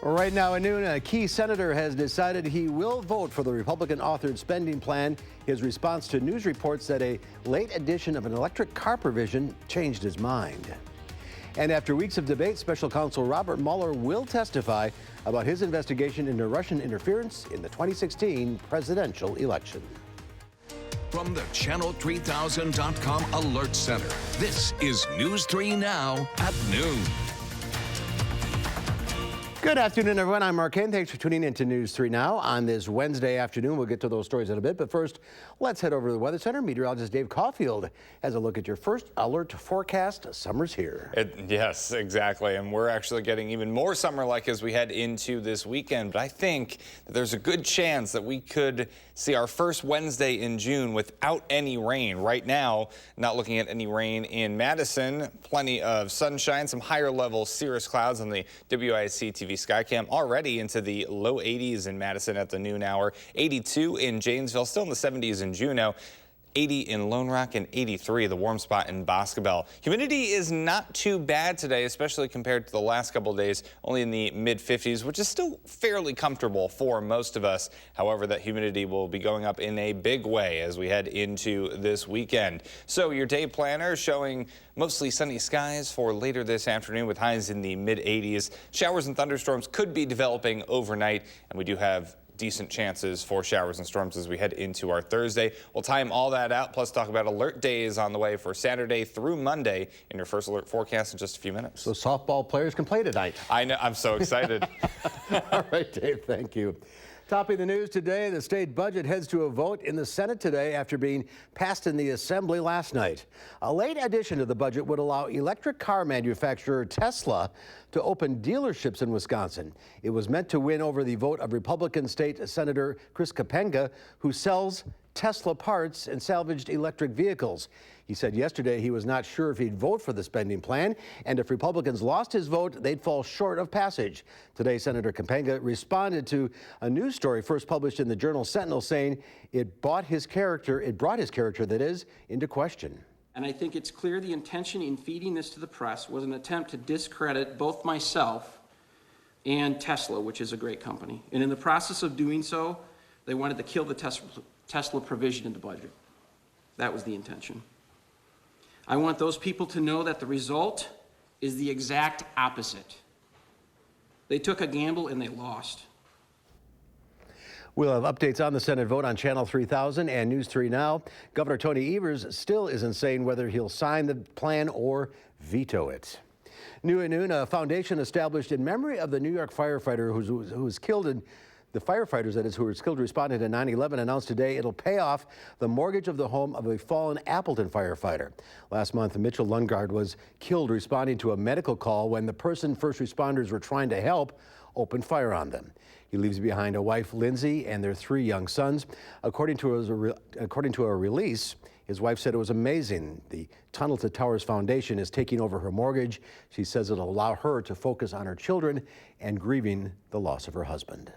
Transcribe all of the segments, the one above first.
Right now at noon, a key senator has decided he will vote for the Republican-authored spending plan. His response to news reports that a late addition of an electric car provision changed his mind. And after weeks of debate, special counsel Robert Mueller will testify about his investigation into Russian interference in the 2016 presidential election. From the Channel3000.com Alert Center, this is News 3 Now at noon. Good afternoon, everyone. I'm Mark Kane. Thanks for tuning in to News 3 Now on this Wednesday afternoon. We'll get to those stories in a bit, but first, let's head over to the Weather Center. Meteorologist Dave Caulfield has a look at your first alert forecast. Summer's here. Yes, exactly, and we're actually getting even more summer-like as we head into this weekend, but I think that there's a good chance that we could see our first Wednesday in June without any rain. Right now, not looking at any rain in Madison. Plenty of sunshine, some higher-level cirrus clouds on the WISC-TV Skycam, already into the low 80s in Madison at the noon hour, 82 in Janesville, still in the 70s in Juneau, 80 in Lone Rock, and 83, the warm spot in Boscobel. Humidity is not too bad today, especially compared to the last couple of days, only in the mid-50s, which is still fairly comfortable for most of us. However, that humidity will be going up in a big way as we head into this weekend. So your day planner showing mostly sunny skies for later this afternoon with highs in the mid-80s. Showers and thunderstorms could be developing overnight, and we do have decent chances for showers and storms as we head into our Thursday. We'll time all that out, plus talk about alert days on the way for Saturday through Monday in your first alert forecast in just a few minutes. So softball players can play tonight. I know. I'm so excited. All right, Dave, thank you. Topping the news today, the state budget heads to a vote in the Senate today after being passed in the Assembly last night. A late addition to the budget would allow electric car manufacturer Tesla to open dealerships in Wisconsin. It was meant to win over the vote of Republican State Senator Chris Kapenga, who sells Tesla parts and salvaged electric vehicles. He said yesterday he was not sure if he'd vote for the spending plan, and if Republicans lost his vote, they'd fall short of passage. Today, Senator Kapenga responded to a news story first published in the Journal Sentinel, saying it brought his character, that is, into question. And I think it's clear the intention in feeding this to the press was an attempt to discredit both myself and Tesla, which is a great company. And in the process of doing so, they wanted to kill the Tesla provision in the budget. That was the intention. I want those people to know that the result is the exact opposite. They took a gamble and they lost. We'll have updates on the Senate vote on Channel 3000 and News 3 Now. Governor Tony Evers still isn't saying whether he'll sign the plan or veto it. New at noon, a foundation established in memory of the New York firefighter who was killed in the firefighters, that is, who were skilled responding to 9/11, announced today it'll pay off the mortgage of the home of a fallen Appleton firefighter. Last month, Mitchell Lundgaard was killed responding to a medical call when the person first responders were trying to help opened fire on them. He leaves behind a wife, Lindsay, and their 3 young sons. According to a release, his wife said it was amazing. The Tunnel to Towers Foundation is taking over her mortgage. She says it'll allow her to focus on her children and grieving the loss of her husband.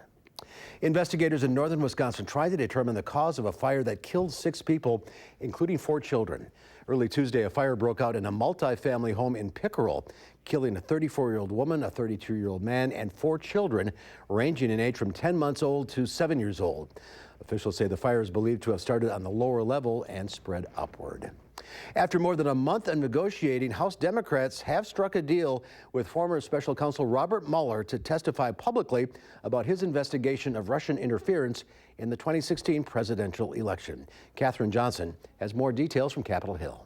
Investigators in northern Wisconsin tried to determine the cause of a fire that killed 6 people, including 4 children. Early Tuesday, a fire broke out in a multi-family home in Pickerel, killing a 34-year-old woman, a 32-year-old man, and 4 children, ranging in age from 10 months old to 7 years old. Officials say the fire is believed to have started on the lower level and spread upward. After more than a month of negotiating, House Democrats have struck a deal with former special counsel Robert Mueller to testify publicly about his investigation of Russian interference in the 2016 presidential election. Katherine Johnson has more details from Capitol Hill.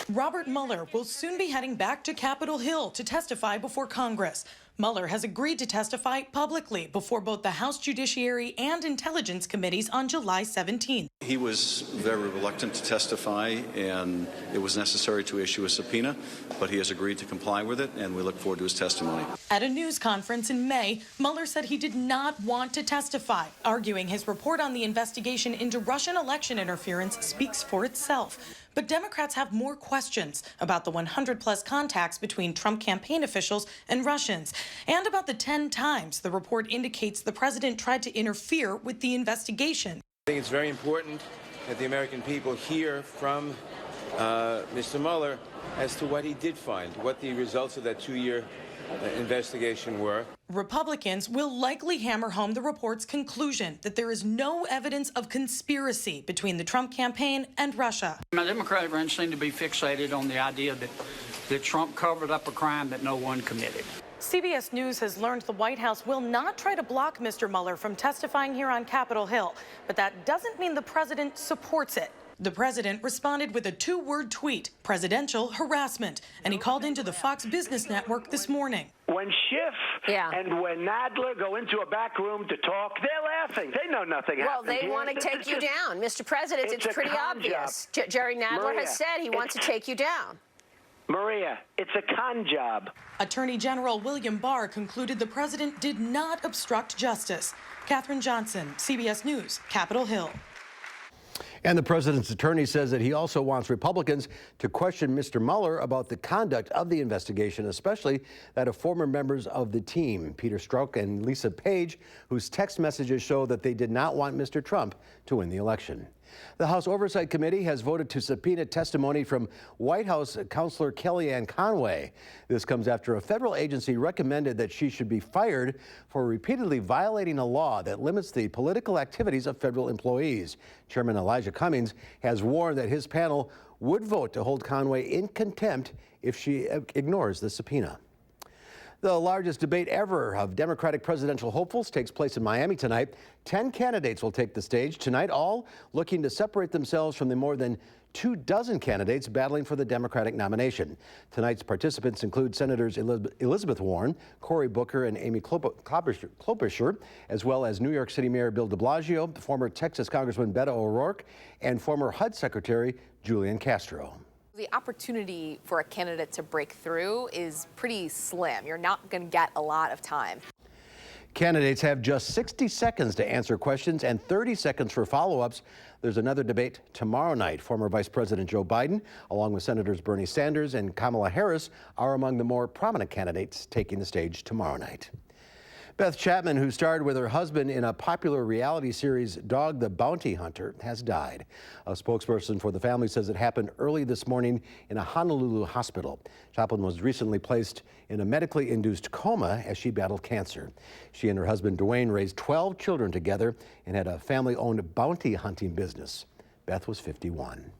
Robert Mueller will soon be heading back to Capitol Hill to testify before Congress. Mueller has agreed to testify publicly before both the House Judiciary and Intelligence Committees on July 17th. He was very reluctant to testify, and it was necessary to issue a subpoena, but he has agreed to comply with it, and we look forward to his testimony. At a news conference in May, Mueller said he did not want to testify, arguing his report on the investigation into Russian election interference speaks for itself. But Democrats have more questions about the 100-plus contacts between Trump campaign officials and Russians, and about the 10 times the report indicates the president tried to interfere with the investigation. I think it's very important that the American people hear from Mr. Mueller as to what he did find, what the results of that 2-year investigation work. Republicans will likely hammer home the report's conclusion that there is no evidence of conspiracy between the Trump campaign and Russia. My Democratic friends seem to be fixated on the idea that Trump covered up a crime that no one committed. CBS News has learned the White House will not try to block Mr. Mueller from testifying here on Capitol Hill, but that doesn't mean the president supports it. The president responded with a two-word tweet, presidential harassment, and he called into the Fox Business Network this morning. When Schiff and when Nadler go into a back room to talk, they're laughing. They know nothing happened. Well, they want to take you down. Mr. President, it's pretty obvious. Jerry Nadler has said he wants to take you down. Maria, it's a con job. Attorney General William Barr concluded the president did not obstruct justice. Katherine Johnson, CBS News, Capitol Hill. And the president's attorney says that he also wants Republicans to question Mr. Mueller about the conduct of the investigation, especially that of former members of the team, Peter Strzok and Lisa Page, whose text messages show that they did not want Mr. Trump to win the election. The House Oversight Committee has voted to subpoena testimony from White House Counselor Kellyanne Conway. This comes after a federal agency recommended that she should be fired for repeatedly violating a law that limits the political activities of federal employees. Chairman Elijah Cummings has warned that his panel would vote to hold Conway in contempt if she ignores the subpoena. The largest debate ever of Democratic presidential hopefuls takes place in Miami tonight. 10 candidates will take the stage tonight, all looking to separate themselves from the more than 24 candidates battling for the Democratic nomination. Tonight's participants include Senators Elizabeth Warren, Cory Booker, and Amy Klobuchar, as well as New York City Mayor Bill de Blasio, former Texas Congressman Beto O'Rourke, and former HUD Secretary Julian Castro. The opportunity for a candidate to break through is pretty slim. You're not going to get a lot of time. Candidates have just 60 seconds to answer questions and 30 seconds for follow-ups. There's another debate tomorrow night. Former Vice President Joe Biden, along with Senators Bernie Sanders and Kamala Harris, are among the more prominent candidates taking the stage tomorrow night. Beth Chapman, who starred with her husband in a popular reality series, Dog the Bounty Hunter, has died. A spokesperson for the family says it happened early this morning in a Honolulu hospital. Chapman was recently placed in a medically induced coma as she battled cancer. She and her husband, Dwayne, raised 12 children together and had a family-owned bounty hunting business. Beth was 51.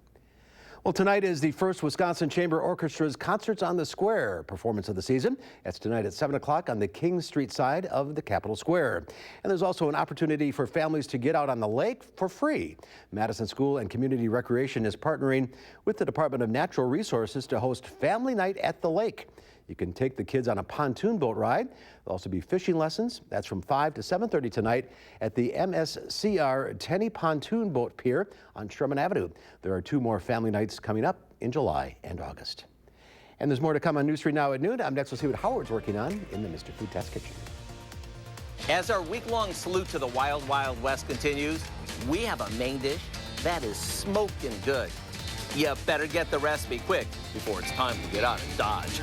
Well, tonight is the first Wisconsin Chamber Orchestra's Concerts on the Square performance of the season. That's tonight at 7 o'clock on the King Street side of the Capitol Square. And there's also an opportunity for families to get out on the lake for free. Madison School and Community Recreation is partnering with the Department of Natural Resources to host Family Night at the Lake. You can take the kids on a pontoon boat ride. There'll also be fishing lessons. That's from 5 to 7:30 tonight at the MSCR Tenney Pontoon Boat Pier on Sherman Avenue. There are 2 more family nights coming up in July and August. And there's more to come on News 3 Now at noon. I'm next. We'll see what Howard's working on in the Mr. Food Test Kitchen. As our week-long salute to the Wild Wild West continues, we have a main dish that is smoking good. You better get the recipe quick before it's time to get out and Dodge.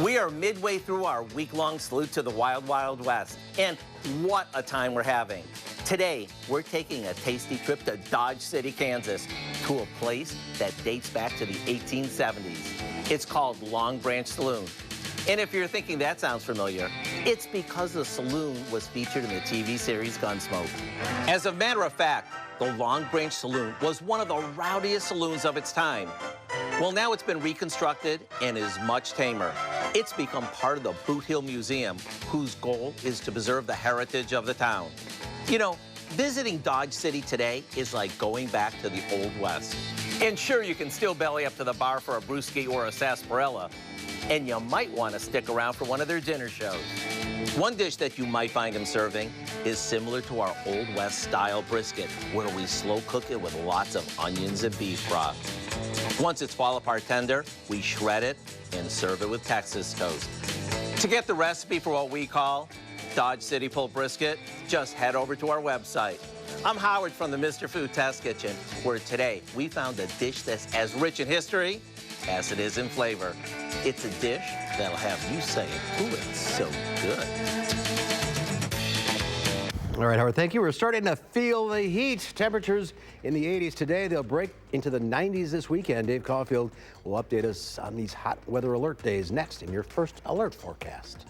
We are midway through our week-long salute to the Wild Wild West, and what a time we're having. Today, we're taking a tasty trip to Dodge City, Kansas, to a place that dates back to the 1870s. It's called Long Branch Saloon. And if you're thinking that sounds familiar, it's because the saloon was featured in the TV series Gunsmoke. As a matter of fact, the Long Branch Saloon was one of the rowdiest saloons of its time. Well, now it's been reconstructed and is much tamer. It's become part of the Boot Hill Museum, whose goal is to preserve the heritage of the town. You know, visiting Dodge City today is like going back to the Old West. And sure, you can still belly up to the bar for a brewski or a sarsaparilla, and you might want to stick around for one of their dinner shows. One dish that you might find them serving is similar to our Old West style brisket, where we slow cook it with lots of onions and beef broth. Once it's fall apart tender, we shred it and serve it with Texas toast. To get the recipe for what we call Dodge City Pulled Brisket, just head over to our website. I'm Howard from the Mr. Food Test Kitchen, where today we found a dish that's as rich in history as it is in flavor. It's a dish that'll have you saying, ooh, it's so good. All right, Howard, thank you. We're starting to feel the heat. Temperatures in the 80s today. They'll break into the 90s this weekend. Dave Caulfield will update us on these hot weather alert days next in your first alert forecast.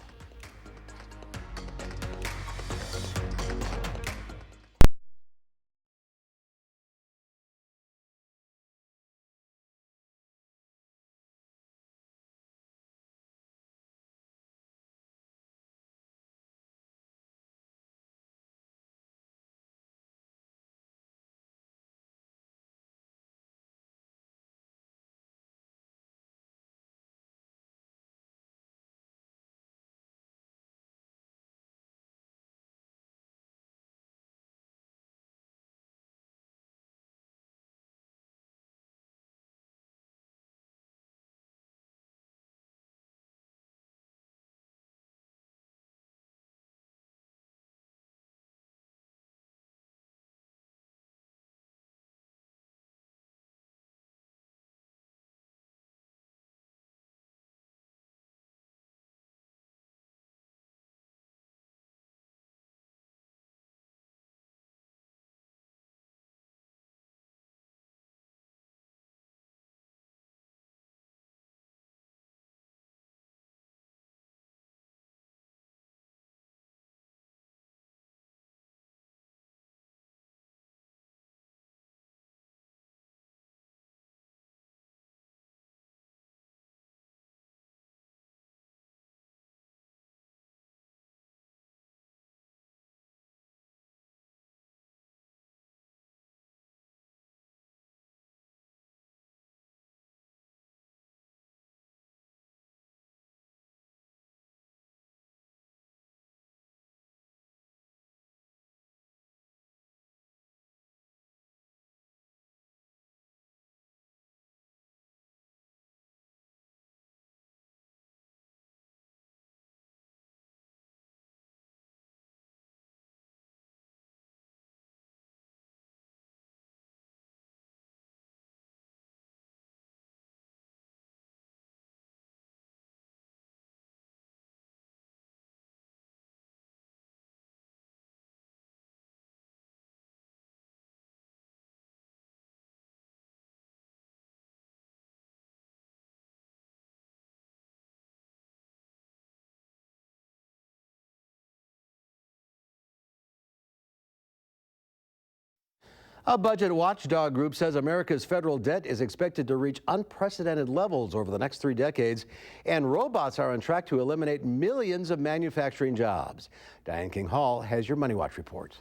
A budget watchdog group says America's federal debt is expected to reach unprecedented levels over the next 3 decades, and robots are on track to eliminate millions of manufacturing jobs. Diane King Hall has your Money Watch report.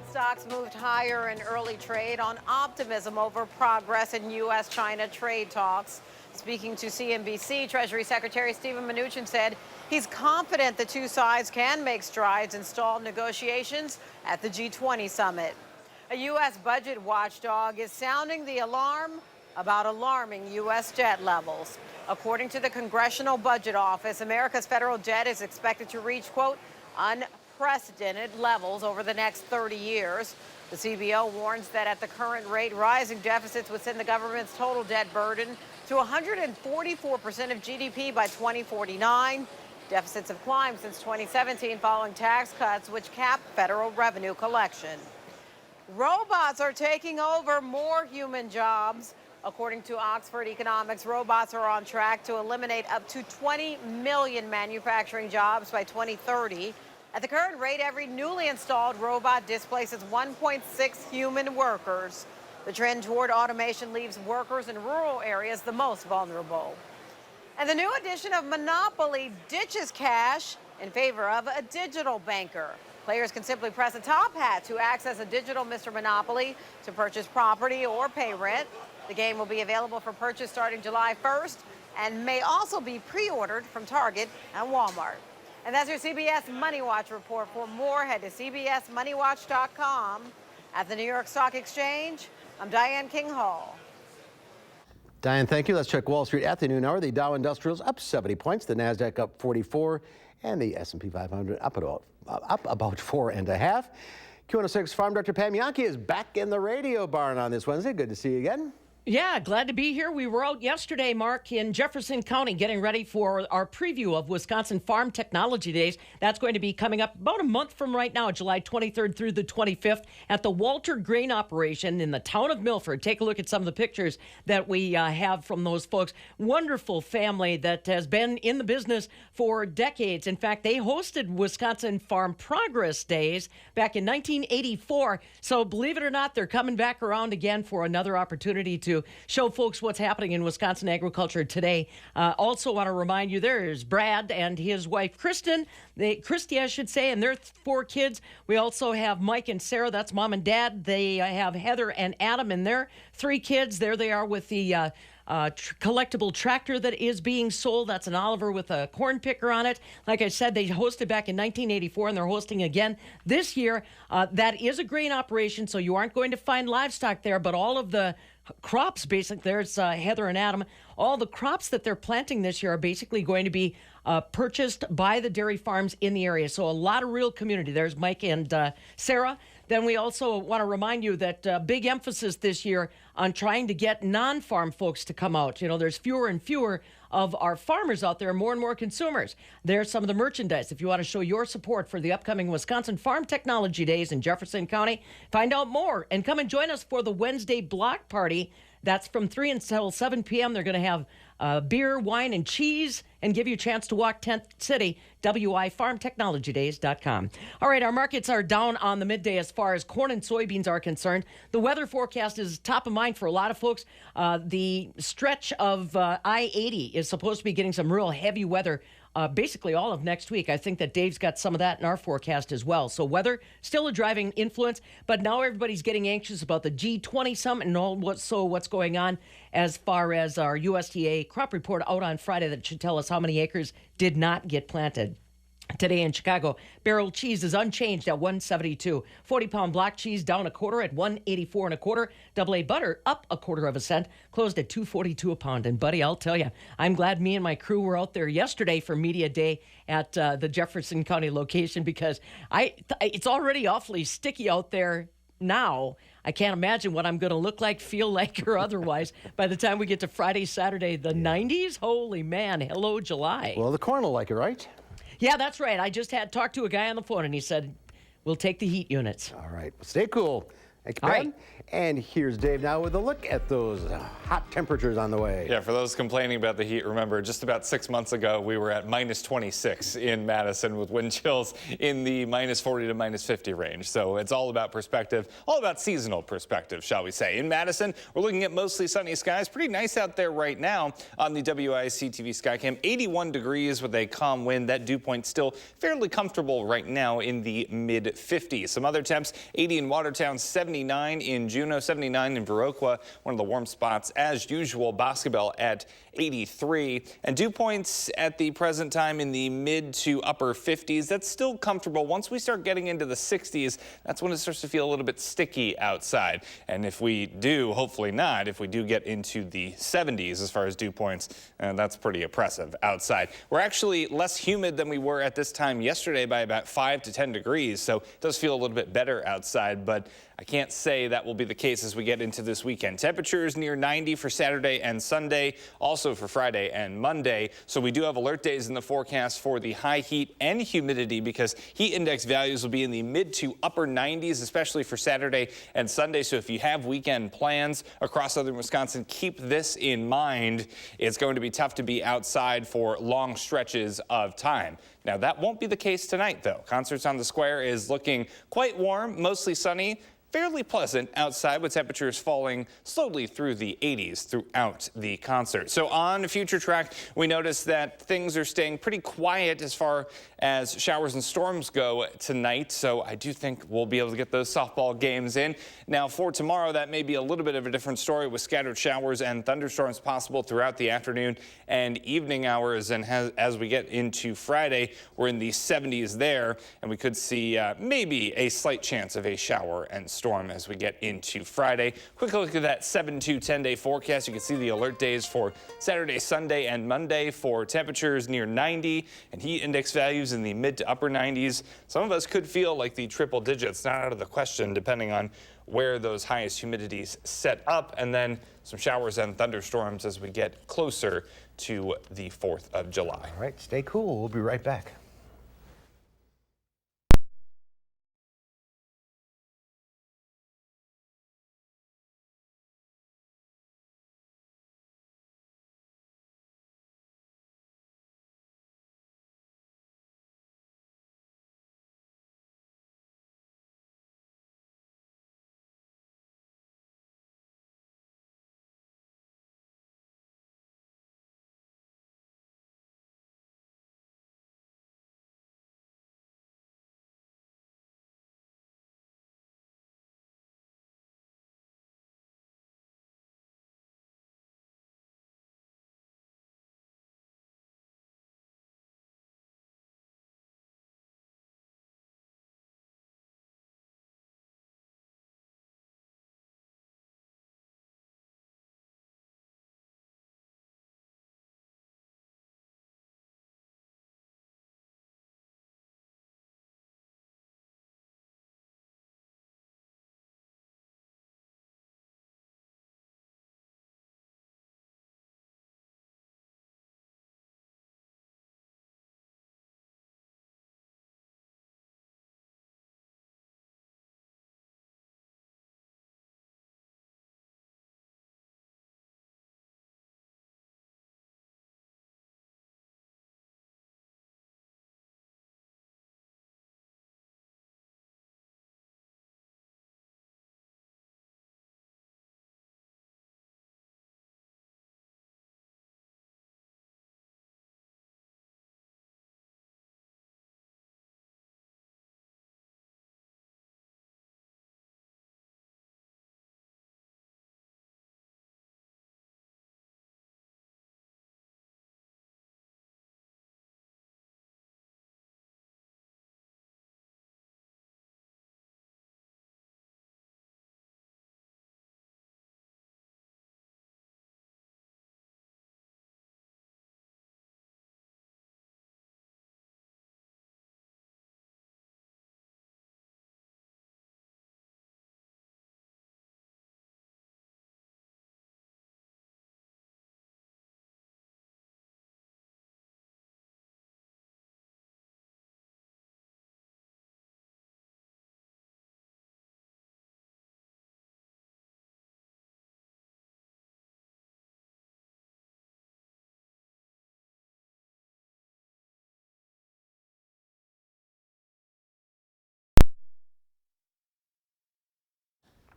Stocks moved higher in early trade on optimism over progress in U.S.-China trade talks. Speaking to CNBC, Treasury Secretary Steven Mnuchin said he's confident the two sides can make strides in stalled negotiations at the G20 summit. A U.S. budget watchdog is sounding the alarm about alarming U.S. debt levels. According to the Congressional Budget Office, America's federal debt is expected to reach, quote, unprecedented levels over the next 30 years. The CBO warns that at the current rate, rising deficits would send the government's total debt burden to 144% of GDP by 2049. Deficits have climbed since 2017 following tax cuts, which cap federal revenue collection. Robots are taking over more human jobs. According to Oxford Economics, robots are on track to eliminate up to 20 million manufacturing jobs by 2030. At the current rate, every newly installed robot displaces 1.6 human workers. The trend toward automation leaves workers in rural areas the most vulnerable. And the new edition of Monopoly ditches cash in favor of a digital banker. Players can simply press a top hat to access a digital Mr. Monopoly to purchase property or pay rent. The game will be available for purchase starting July 1st and may also be pre-ordered from Target and Walmart. And that's your CBS Money Watch report. For more, head to cbsmoneywatch.com. At the New York Stock Exchange, I'm Diane King Hall. Diane, thank you. Let's check Wall Street at the noon hour. The Dow Industrials up 70 points, the NASDAQ up 44, and the S&P 500 up about 4.5. Q106 Farm Director Pam Yankee is back in the radio barn on this Wednesday. Good to see you again. Yeah, glad to be here. We were out yesterday, Mark, in Jefferson County getting ready for our preview of Wisconsin Farm Technology Days. That's going to be coming up about a month from right now, July 23rd through the 25th at the Walter Grain Operation in the town of Milford. Take a look at some of the pictures that we have from those folks. Wonderful family that has been in the business for decades. In fact, they hosted Wisconsin Farm Progress Days back in 1984. So believe it or not, they're coming back around again for another opportunity to show folks what's happening in Wisconsin agriculture today. Also want to remind you, there's Brad and his wife, Christy, I should say, and their 4 kids. We also have Mike and Sarah. That's mom and dad. They have Heather and Adam and their 3 kids. There they are with the collectible tractor that is being sold. That's an Oliver with a corn picker on it. Like I said, they hosted back in 1984, and they're hosting again this year. That is a grain operation, so you aren't going to find livestock there, but all of the crops, basically, there's Heather and Adam. All the crops that they're planting this year are basically going to be purchased by the dairy farms in the area. So a lot of real community. There's Mike and Sarah. Then we also want to remind you that big emphasis this year on trying to get non-farm folks to come out. You know, there's fewer and fewer of our farmers out there, more and more consumers. There's some of the merchandise. If you want to show your support for the upcoming Wisconsin Farm Technology Days in Jefferson County, find out more and come and join us for the Wednesday block party. That's from 3 until 7 p.m. They're going to have beer, wine, and cheese and give you a chance to walk 10th City, wifarmtechnologydays.com. All right, our markets are down on the midday as far as corn and soybeans are concerned. The weather forecast is top of mind for a lot of folks. The stretch of I-80 is supposed to be getting some real heavy weather basically all of next week. I think that Dave's got some of that in our forecast as well. So weather, still a driving influence, but now everybody's getting anxious about the G20 summit and all what's going on as far as our USDA crop report out on Friday that should tell us how many acres did not get planted. Today in Chicago, barrel cheese is unchanged at $1.72. 40-pound block cheese down a quarter at $1.84 1/4. AA butter up a quarter of a cent, closed at $2.42 a pound. And buddy, I'll tell you, I'm glad me and my crew were out there yesterday for Media Day at the Jefferson County location because it's already awfully sticky out there now. I can't imagine what I'm going to look like, feel like, or otherwise by the time we get to Friday, Saturday, the 90s. Holy man, hello, July. Well, the corn will like it, right? Yeah, that's right. I just had talked to a guy on the phone, and he said, we'll take the heat units. All right. Stay cool. Thank you, Ben. All right. And here's Dave now with a look at those hot temperatures on the way. Yeah, for those complaining about the heat, remember, just about 6 months ago, we were at minus 26 in Madison with wind chills in the minus 40 to minus 50 range. So it's all about perspective, all about seasonal perspective, shall we say. In Madison, we're looking at mostly sunny skies. Pretty nice out there right now on the WISC-TV Skycam. 81 degrees with a calm wind. That dew point still fairly comfortable right now in the mid-50s. Some other temps, 80 in Watertown, 79 in Juneau, 79 in Viroqua, one of the warm spots as usual. Boscobel at 83, and dew points at the present time in the mid to upper 50s. That's still comfortable. Once we start getting into the 60s, that's when it starts to feel a little bit sticky outside. And if we do, hopefully not, if we do get into the 70s as far as dew points, that's pretty oppressive outside. We're actually less humid than we were at this time yesterday by about 5 to 10 degrees, so it does feel a little bit better outside, but I can't say that will be the case as we get into this weekend. Temperatures near 90 for Saturday and Sunday, also for Friday and Monday. So we do have alert days in the forecast for the high heat and humidity because heat index values will be in the mid to upper 90s, especially for Saturday and Sunday. So if you have weekend plans across southern Wisconsin, keep this in mind. It's going to be tough to be outside for long stretches of time. Now, that won't be the case tonight, though. Concerts on the Square is looking quite warm, mostly sunny. Fairly pleasant outside with temperatures falling slowly through the 80s throughout the concert. So on Future Track, we noticed that things are staying pretty quiet as far as showers and storms go tonight. So I do think we'll be able to get those softball games in. Now for tomorrow, that may be a little bit of a different story with scattered showers and thunderstorms possible throughout the afternoon and evening hours. And as we get into Friday, we're in the 70s there, and we could see maybe a slight chance of a shower and storm as we get into Friday. Quick look at that 7 to 10-day forecast. You can see the alert days for Saturday, Sunday, and Monday for temperatures near 90 and heat index values in the mid to upper 90s. Some of us could feel like the triple digits, not out of the question, depending on where those highest humidities set up, and then some showers and thunderstorms as we get closer to the 4th of July. All right, stay cool. We'll be right back.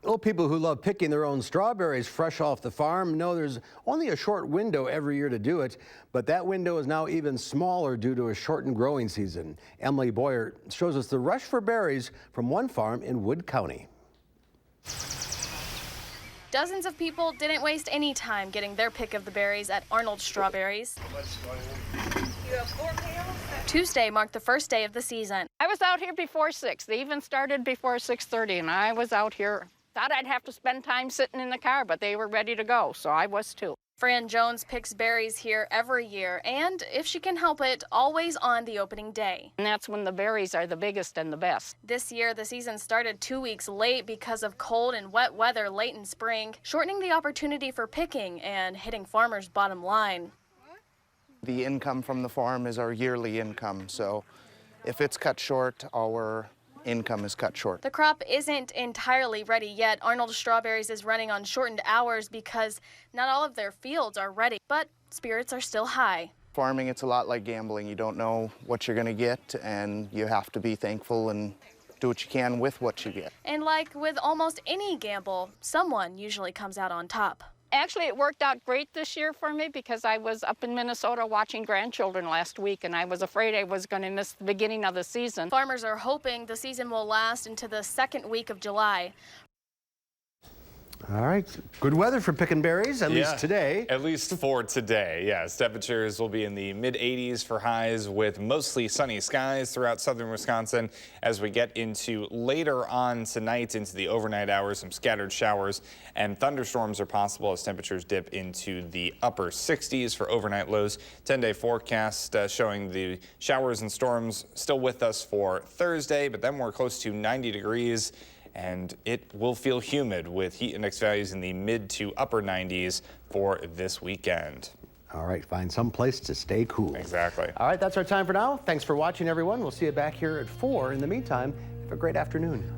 Well, people who love picking their own strawberries fresh off the farm know there's only a short window every year to do it, but that window is now even smaller due to a shortened growing season. Emily Boyer shows us the rush for berries from one farm in Wood County. Dozens of people didn't waste any time getting their pick of the berries at Arnold Strawberries. Tuesday marked the first day of the season. I was out here before 6. They even started before 6:30, and I was out here. Thought I'd have to spend time sitting in the car, but they were ready to go, so I was too. Fran Jones picks berries here every year, and if she can help it, always on the opening day. And that's when the berries are the biggest and the best. This year, the season started 2 weeks late because of cold and wet weather late in spring, shortening the opportunity for picking and hitting farmers' bottom line. The income from the farm is our yearly income, so if it's cut short, our income is cut short. The crop isn't entirely ready yet. Arnold Strawberries is running on shortened hours because not all of their fields are ready, but spirits are still high. Farming, it's a lot like gambling. You don't know what you're going to get, and you have to be thankful and do what you can with what you get. And like with almost any gamble, someone usually comes out on top. Actually, it worked out great this year for me because I was up in Minnesota watching grandchildren last week, and I was afraid I was going to miss the beginning of the season. Farmers are hoping the season will last into the second week of July. All right. Good weather for picking berries, at least today. At least for today, yes. Temperatures will be in the mid-80s for highs with mostly sunny skies throughout southern Wisconsin. As we get into later on tonight, into the overnight hours, some scattered showers and thunderstorms are possible as temperatures dip into the upper 60s for overnight lows. 10-day forecast showing the showers and storms still with us for Thursday, but then we're close to 90 degrees. And it will feel humid with heat index values in the mid to upper 90s for this weekend. All right, find some place to stay cool. Exactly. All right, that's our time for now. Thanks for watching, everyone. We'll see you back here at 4. In the meantime, have a great afternoon.